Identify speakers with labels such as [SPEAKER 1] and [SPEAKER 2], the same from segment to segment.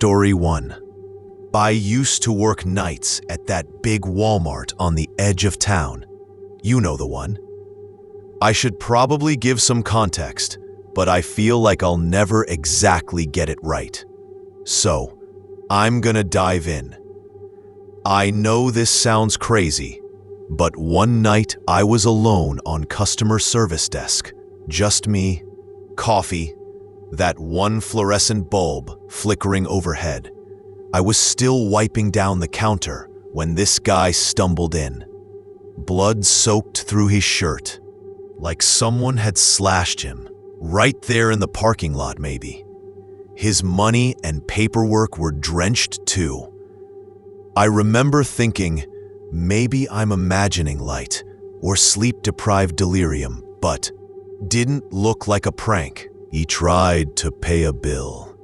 [SPEAKER 1] Story 1. I used to work nights at that big Walmart on the edge of town. You know the one. I should probably give some context, but I feel like I'll never exactly get it right. So, I'm gonna dive in. I know this sounds crazy, but one night I was alone on customer service desk. Just me, coffee, that one fluorescent bulb flickering overhead. I was still wiping down the counter when this guy stumbled in. Blood soaked through his shirt, like someone had slashed him, right there in the parking lot maybe. His money and paperwork were drenched too. I remember thinking, maybe I'm imagining light or sleep-deprived delirium, but didn't look like a prank. He tried to pay a bill,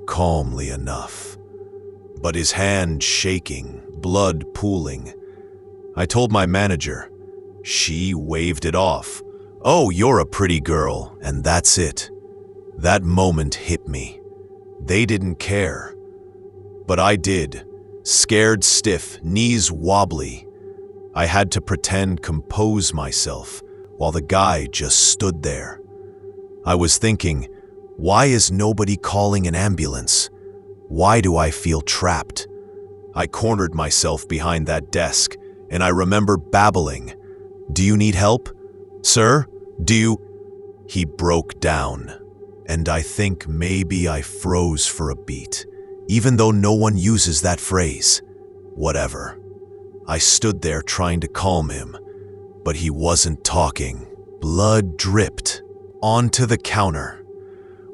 [SPEAKER 1] calmly enough, but his hand shaking, blood pooling. I told my manager. She waved it off. "Oh, you're a pretty girl, and that's it." That moment hit me. They didn't care. But I did. Scared stiff, knees wobbly. I had to pretend compose myself while the guy just stood there. I was thinking, why is nobody calling an ambulance? Why do I feel trapped? I cornered myself behind that desk, and I remember babbling. "Do you need help? Sir? Do you?" He broke down, and I think maybe I froze for a beat, even though no one uses that phrase. Whatever. I stood there trying to calm him, but he wasn't talking. Blood dripped onto the counter,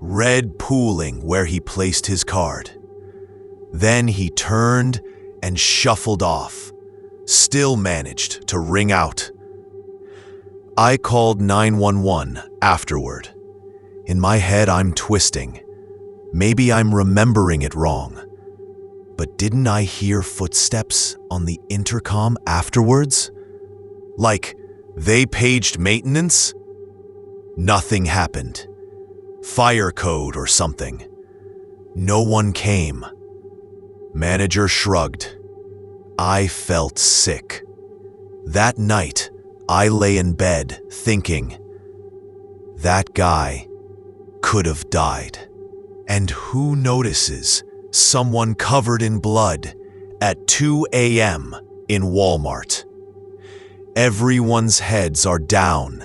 [SPEAKER 1] red pooling where he placed his card. Then he turned and shuffled off, still managed to ring out. I called 911 afterward. In my head, I'm twisting. Maybe I'm remembering it wrong. But didn't I hear footsteps on the intercom afterwards? Like they paged maintenance? Nothing happened. Fire code or something. No one came. Manager shrugged. I felt sick. That night, I lay in bed thinking, that guy could have died. And who notices someone covered in blood at 2 a.m. in Walmart? Everyone's heads are down,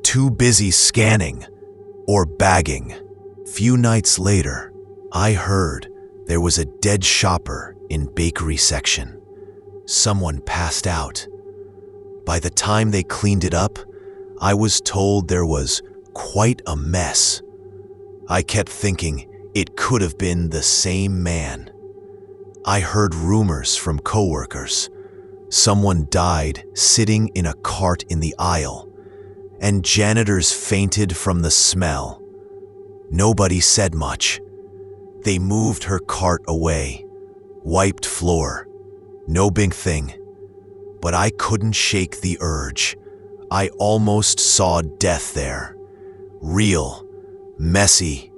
[SPEAKER 1] too busy scanning or bagging. Few nights later, I heard there was a dead shopper in bakery section. Someone passed out. By the time they cleaned it up, I was told there was quite a mess. I kept thinking it could have been the same man. I heard rumors from coworkers. Someone died sitting in a cart in the aisle, and janitors fainted from the smell. Nobody said much. They moved her cart away, wiped floor. No big thing. But I couldn't shake the urge. I almost saw death there. Real, messy,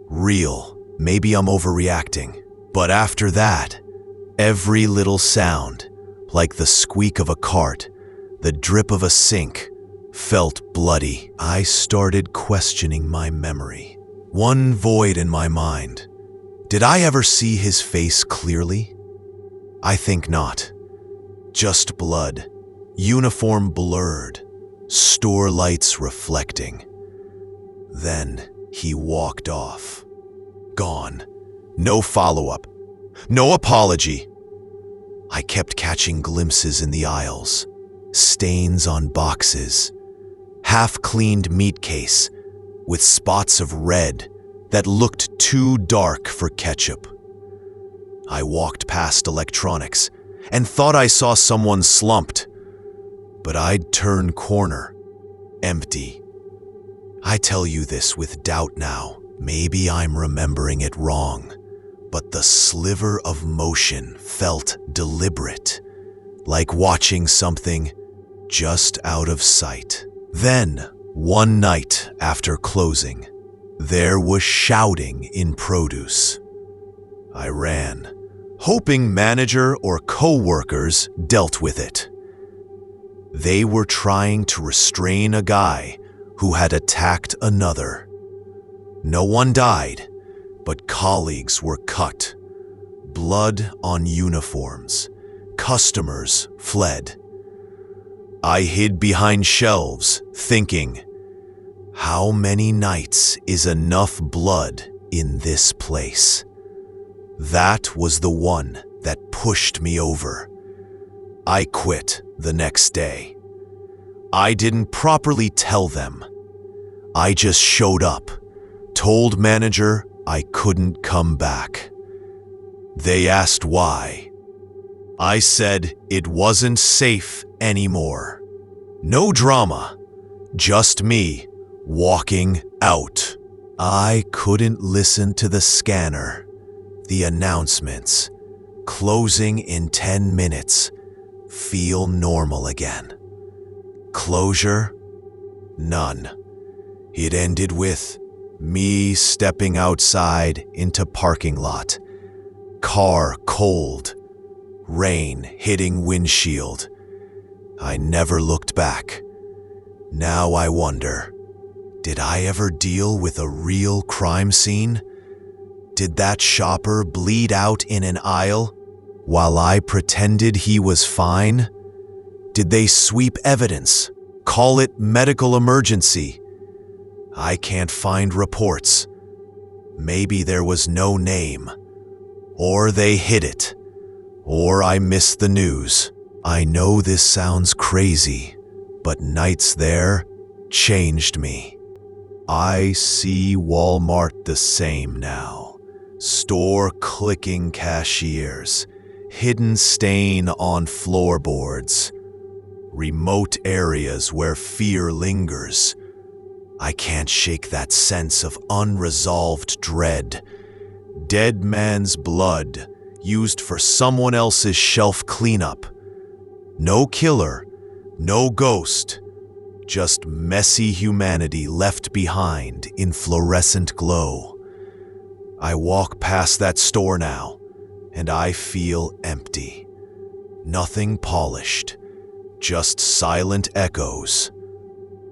[SPEAKER 1] real. Maybe I'm overreacting. But after that, every little sound, like the squeak of a cart, the drip of a sink, felt bloody. I started questioning my memory. One void in my mind. Did I ever see his face clearly? I think not. Just blood, uniform blurred, store lights reflecting. Then he walked off. Gone. No follow-up. No apology. I kept catching glimpses in the aisles, stains on boxes, half-cleaned meat case with spots of red that looked too dark for ketchup. I walked past electronics and thought I saw someone slumped, but I'd turn corner, empty. I tell you this with doubt now. Maybe I'm remembering it wrong, but the sliver of motion felt deliberate, like watching something just out of sight. Then, one night after closing, there was shouting in produce. I ran, hoping manager or co-workers dealt with it. They were trying to restrain a guy who had attacked another. No one died, but colleagues were cut. Blood on uniforms. Customers fled. I hid behind shelves, thinking, how many nights is enough blood in this place? That was the one that pushed me over. I quit the next day. I didn't properly tell them. I just showed up, told manager I couldn't come back. They asked why. I said it wasn't safe anymore. No drama, just me walking out. I couldn't listen to the scanner, the announcements, closing in 10 minutes, feel normal again. Closure? None. It ended with me stepping outside into parking lot. Car cold. Rain hitting windshield. I never looked back. Now I wonder, did I ever deal with a real crime scene? Did that shopper bleed out in an aisle while I pretended he was fine? Did they sweep evidence, call it medical emergency? I can't find reports. Maybe there was no name. Or they hid it. Or I missed the news. I know this sounds crazy, but nights there changed me. I see Walmart the same now. Store clicking cashiers, hidden stain on floorboards, remote areas where fear lingers. I can't shake that sense of unresolved dread. Dead man's blood used for someone else's shelf cleanup. No killer, no ghost, just messy humanity left behind in fluorescent glow. I walk past that store now, and I feel empty. Nothing polished, just silent echoes.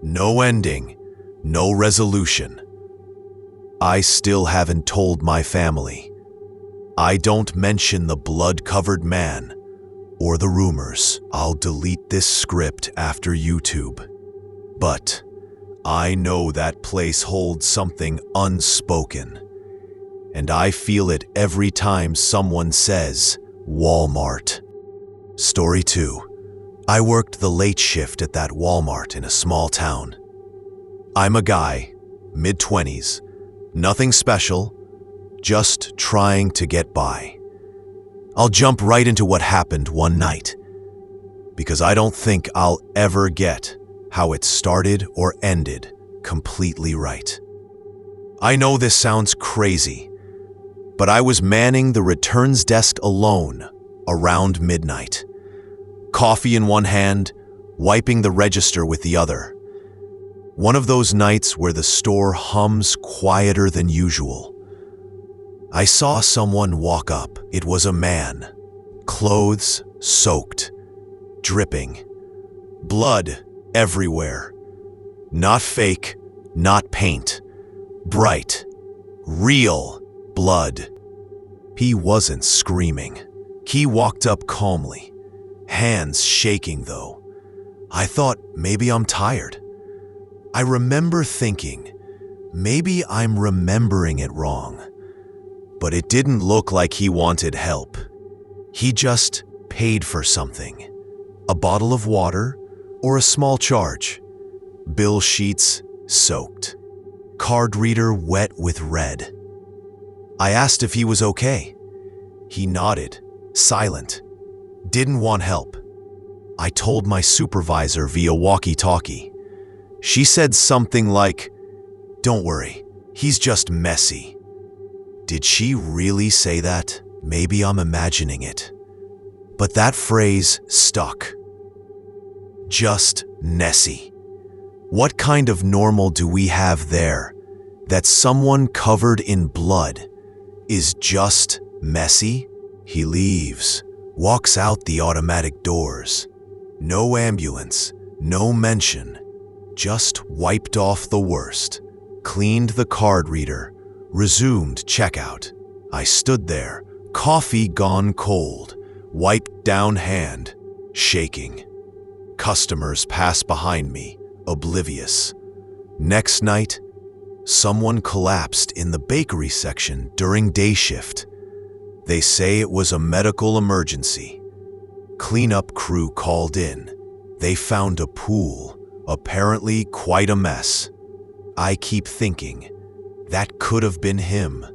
[SPEAKER 1] No ending, no resolution. I still haven't told my family. I don't mention the blood-covered man or the rumors. I'll delete this script after YouTube. But I know that place holds something unspoken. And I feel it every time someone says Walmart. Story 2. I worked the late shift at that Walmart in a small town. I'm a guy, mid-20s, nothing special, just trying to get by. I'll jump right into what happened one night, because I don't think I'll ever get how it started or ended completely right. I know this sounds crazy, but I was manning the returns desk alone around midnight. Coffee in one hand, wiping the register with the other. One of those nights where the store hums quieter than usual. I saw someone walk up. It was a man. Clothes soaked, dripping. Blood everywhere. Not fake, not paint. Bright, real blood. He wasn't screaming. He walked up calmly, hands shaking though. I thought maybe I'm tired. I remember thinking, maybe I'm remembering it wrong. But it didn't look like he wanted help. He just paid for something. A bottle of water or a small charge. Bill sheets soaked. Card reader wet with red. I asked if he was okay. He nodded, silent. Didn't want help. I told my supervisor via walkie-talkie. She said something like, "Don't worry, he's just messy." Did she really say that? Maybe I'm imagining it. But that phrase stuck. Just messy. What kind of normal do we have there that someone covered in blood is just Messy? He leaves, walks out the automatic doors. No ambulance, no mention. Just wiped off the worst, cleaned the card reader, resumed checkout. I stood there, coffee gone cold, wiped down hand, shaking. Customers pass behind me, oblivious. Next night, someone collapsed in the bakery section during day shift. They say it was a medical emergency. Cleanup crew called in. They found a pool, apparently quite a mess. I keep thinking, that could have been him.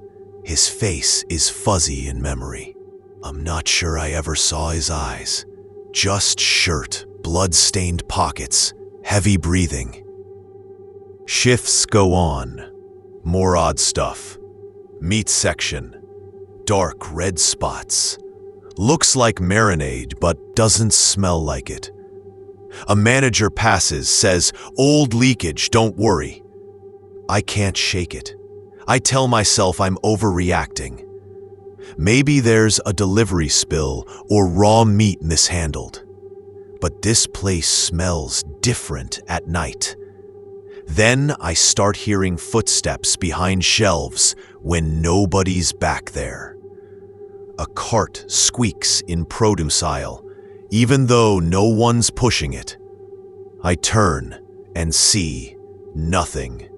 [SPEAKER 1] His face is fuzzy in memory. I'm not sure I ever saw his eyes. Just shirt, blood-stained pockets, heavy breathing. Shifts go on. More odd stuff. Meat section. Dark red spots. Looks like marinade, but doesn't smell like it. A manager passes, says, "Old leakage, don't worry." I can't shake it. I tell myself I'm overreacting. Maybe there's a delivery spill or raw meat mishandled. But this place smells different at night. Then I start hearing footsteps behind shelves when nobody's back there. A cart squeaks in produce aisle, even though no one's pushing it. I turn and see nothing.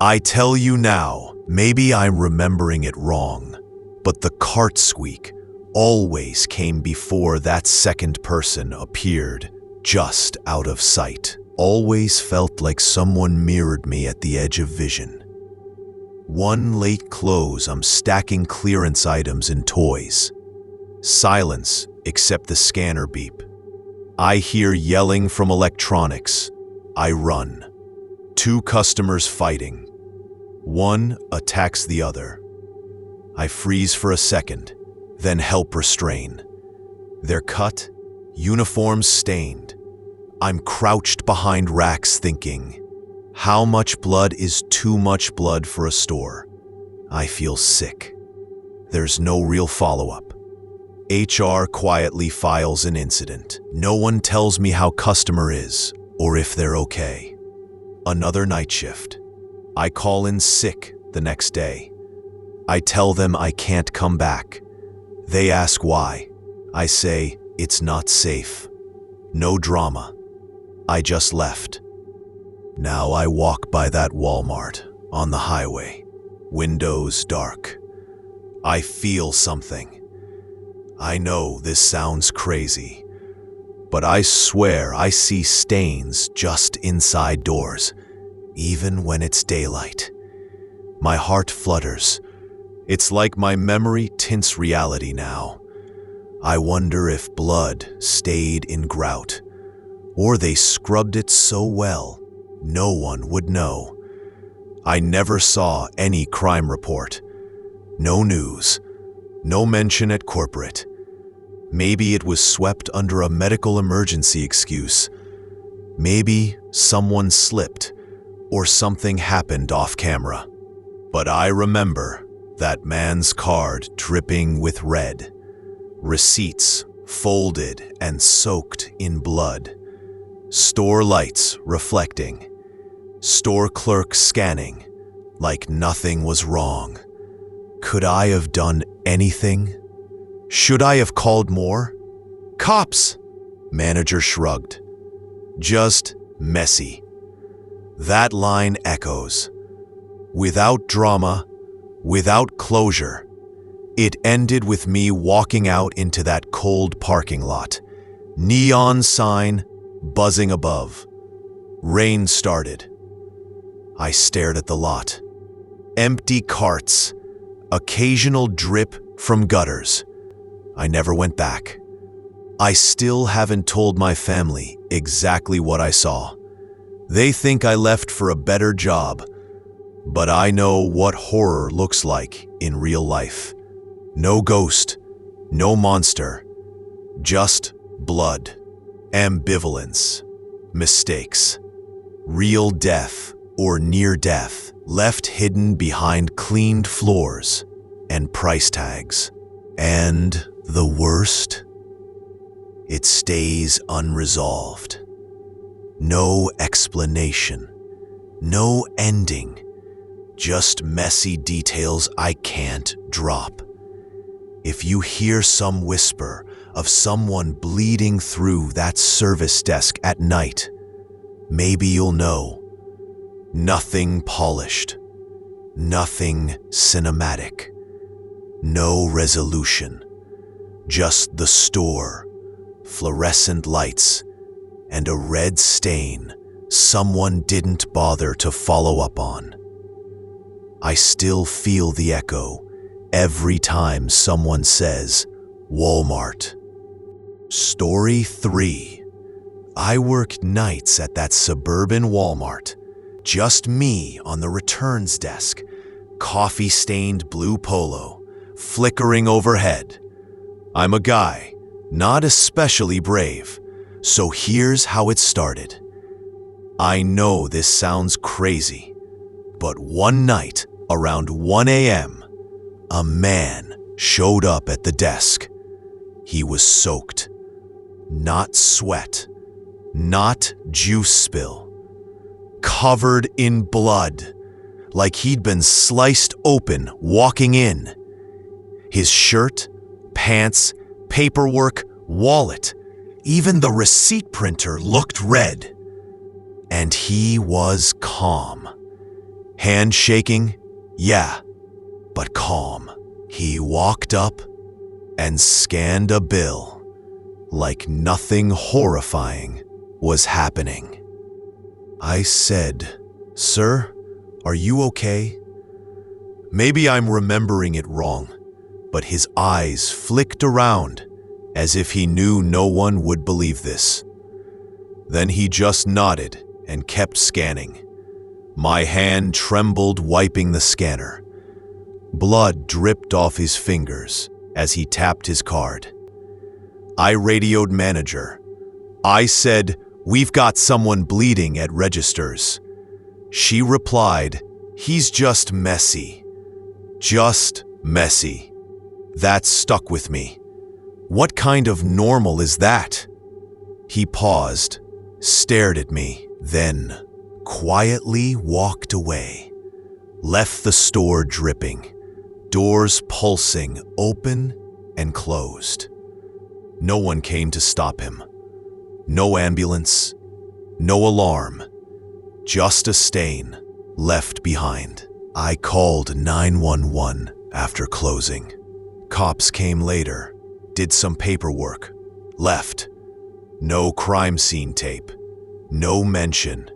[SPEAKER 1] I tell you now, maybe I'm remembering it wrong, but the cart squeak always came before that second person appeared, just out of sight. Always felt like someone mirrored me at the edge of vision. One late close, I'm stacking clearance items and toys. Silence, except the scanner beep. I hear yelling from electronics. I run. 2 customers fighting. One attacks the other. I freeze for a second, then help restrain. They're cut, uniforms stained. I'm crouched behind racks thinking, how much blood is too much blood for a store? I feel sick. There's no real follow-up. HR quietly files an incident. No one tells me how customer is or if they're okay. Another night shift. I call in sick the next day. I tell them I can't come back. They ask why. I say it's not safe. No drama. I just left. Now I walk by that Walmart on the highway. Windows dark. I feel something. I know this sounds crazy, but I swear I see stains just inside doors, even when it's daylight. My heart flutters. It's like my memory tints reality now. I wonder if blood stayed in grout, or they scrubbed it so well, no one would know. I never saw any crime report. No news. No mention at corporate. Maybe it was swept under a medical emergency excuse. Maybe someone slipped, or something happened off camera. But I remember that man's card dripping with red. Receipts folded and soaked in blood. Store lights reflecting. Store clerk scanning, like nothing was wrong. Could I have done anything? Should I have called more? Cops! Manager shrugged. Just messy. That line echoes. Without drama, without closure. It ended with me walking out into that cold parking lot. Neon sign buzzing above. Rain started. I stared at the lot. Empty carts. Occasional drip from gutters. I never went back. I still haven't told my family exactly what I saw. They think I left for a better job, but I know what horror looks like in real life. No ghost, no monster, just blood, ambivalence, mistakes, real death or near death left hidden behind cleaned floors and price tags. And the worst? It stays unresolved. No explanation, no ending, just messy details I can't drop. If you hear some whisper of someone bleeding through that service desk at night, maybe you'll know. Nothing polished, nothing cinematic, no resolution, just the store, fluorescent lights, and a red stain someone didn't bother to follow up on. I still feel the echo every time someone says Walmart. Story 3. I worked nights at that suburban Walmart. Just me on the returns desk, coffee-stained blue polo, flickering overhead. I'm a guy, not especially brave, so here's how it started. I know this sounds crazy, but one night around 1 a.m., a man showed up at the desk. He was soaked. Not sweat, not juice spill. Covered in blood, like he'd been sliced open walking in. His shirt, pants, paperwork, wallet, even the receipt printer looked red. And he was calm. Hand shaking, yeah, but calm. He walked up and scanned a bill like nothing horrifying was happening. I said, "Sir, are you okay?" Maybe I'm remembering it wrong, but his eyes flicked around as if he knew no one would believe this. Then he just nodded and kept scanning. My hand trembled wiping the scanner. Blood dripped off his fingers as he tapped his card. I radioed manager. I said, "We've got someone bleeding at registers." She replied, "He's just messy." Just messy. That stuck with me. What kind of normal is that? He paused, stared at me, then quietly walked away. Left the store dripping, doors pulsing open and closed. No one came to stop him. No ambulance, no alarm, just a stain left behind. I called 911 after closing. Cops came later, did some paperwork, left. No crime scene tape, no mention.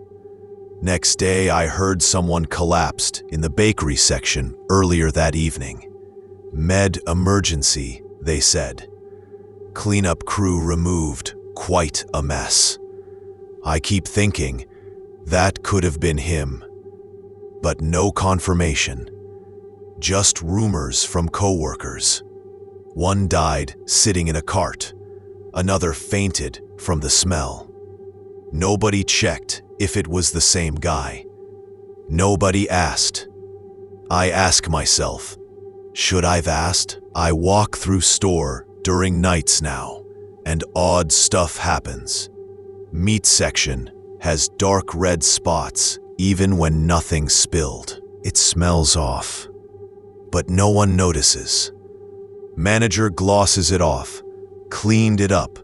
[SPEAKER 1] Next day, I heard someone collapsed in the bakery section earlier that evening. Med emergency, they said. Cleanup crew removed quite a mess. I keep thinking that could have been him, but no confirmation. Just rumors from coworkers. One died sitting in a cart. Another fainted from the smell. Nobody checked if it was the same guy. Nobody asked. I ask myself, should I've asked? I walk through store during nights now, and odd stuff happens. Meat section has dark red spots even when nothing spilled. It smells off, but no one notices. Manager glosses it off, cleaned it up.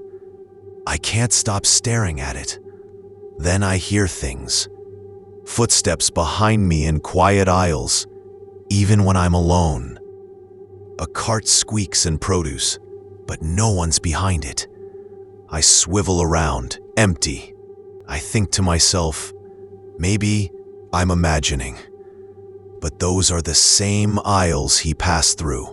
[SPEAKER 1] I can't stop staring at it. Then I hear things. Footsteps behind me in quiet aisles, even when I'm alone. A cart squeaks in produce, but no one's behind it. I swivel around, empty. I think to myself, maybe I'm imagining. But those are the same aisles he passed through.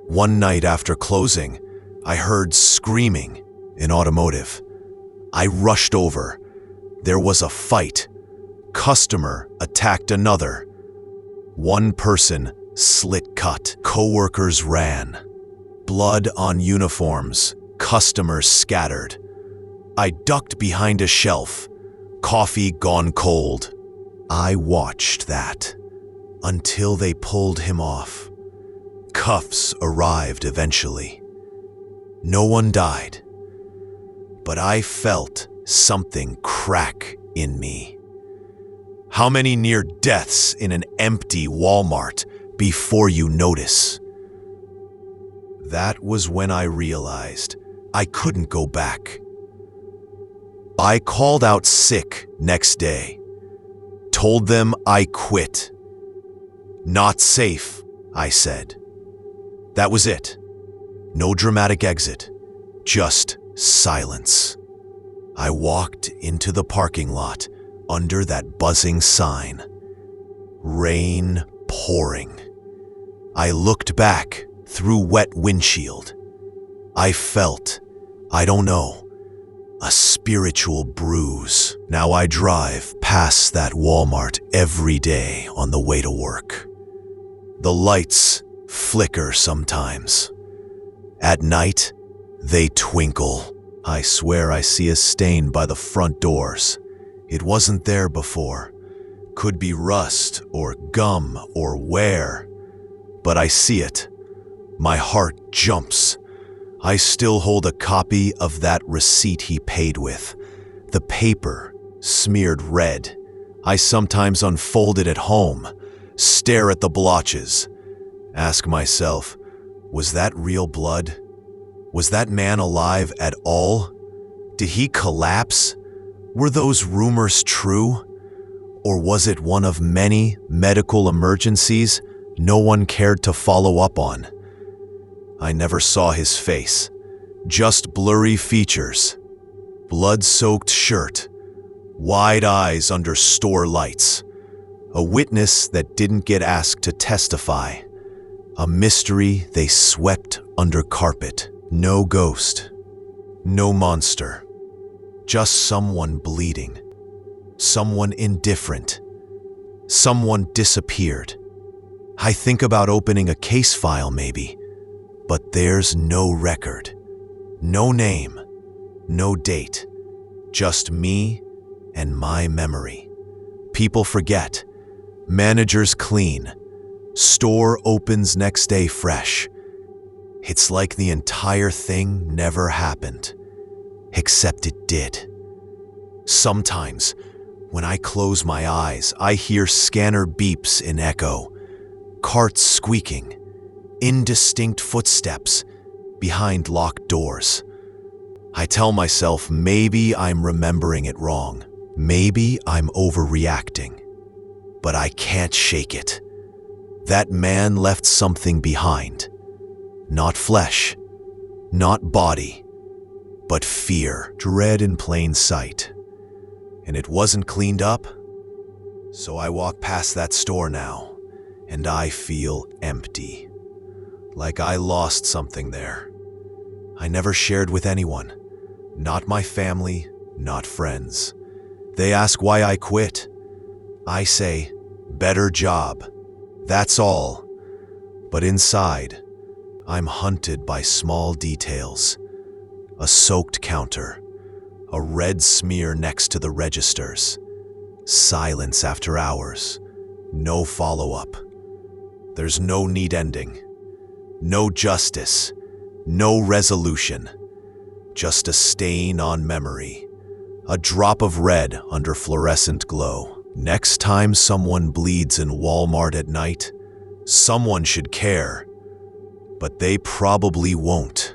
[SPEAKER 1] One night after closing, I heard screaming in automotive. I rushed over. There was a fight. Customer attacked another. One person slit cut. Coworkers ran. Blood on uniforms. Customers scattered. I ducked behind a shelf. Coffee gone cold. I watched that until they pulled him off. cuffs arrived eventually. No one died, but I felt something crack in me. How many near deaths in an empty Walmart before you notice? That was when I realized I couldn't go back. I called out sick next day, told them I quit. Not safe, I said. That was it. No dramatic exit, just silence. I walked into the parking lot under that buzzing sign. Rain pouring. I looked back through wet windshield. I felt, I don't know, a spiritual bruise. Now I drive past that Walmart every day on the way to work. The lights flicker sometimes. At night, they twinkle. I swear I see a stain by the front doors. It wasn't there before. Could be rust or gum or wear. But I see it. My heart jumps. I still hold a copy of that receipt he paid with. The paper smeared red. I sometimes unfold it at home, stare at the blotches, ask myself, was that real blood? Was that man alive at all? Did he collapse? Were those rumors true? Or was it one of many medical emergencies no one cared to follow up on? I never saw his face, just blurry features, blood-soaked shirt, wide eyes under store lights, a witness that didn't get asked to testify, a mystery they swept under carpet. No ghost, no monster, just someone bleeding, someone indifferent, someone disappeared. I think about opening a case file maybe, but there's no record, no name, no date, just me and my memory. People forget, managers clean, store opens next day fresh. It's like the entire thing never happened, except it did. Sometimes, when I close my eyes, I hear scanner beeps in echo, carts squeaking, indistinct footsteps behind locked doors. I tell myself maybe I'm remembering it wrong. Maybe I'm overreacting. But I can't shake it. That man left something behind. Not flesh, not body, but fear, dread in plain sight. And it wasn't cleaned up, so I walk past that store now, and I feel empty. Like I lost something there. I never shared with anyone. Not my family, not friends. They ask why I quit. I say, better job. That's all. But inside, I'm hunted by small details. A soaked counter, a red smear next to the registers, silence after hours, no follow-up. There's no neat ending, no justice, no resolution, just a stain on memory, a drop of red under fluorescent glow. Next time someone bleeds in Walmart at night, someone should care. But they probably won't.